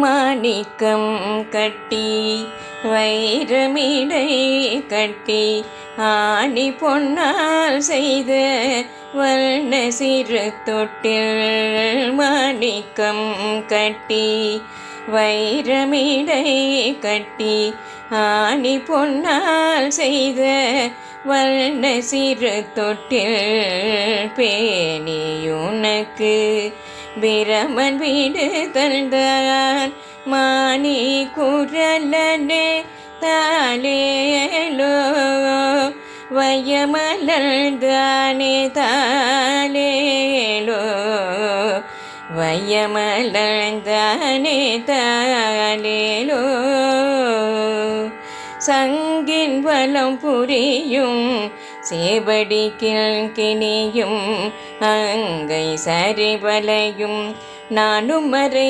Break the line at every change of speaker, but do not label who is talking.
மாணிக்கம் கட்டி வைரமிடை கட்டி ஆணி பொன்னால் செய்த வண்ண சிறு தொட்டில். மாணிக்கம் கட்டி வைரமிடை கட்டி ஆணி பொன்னால் செய்த வண்ண சிறு தொட்டில். பேணியுனக்கு பிரமன் வீடு தந்தான் மானி குரலனே தாலேலோ வையமலர்ந்தானே தாலேலோ வையமலர்ந்தானே தாலேலோ. சங்கின் வலம் புரியும் சேவடி கிணியும் அங்கை சரிவலையும் நானும் மறை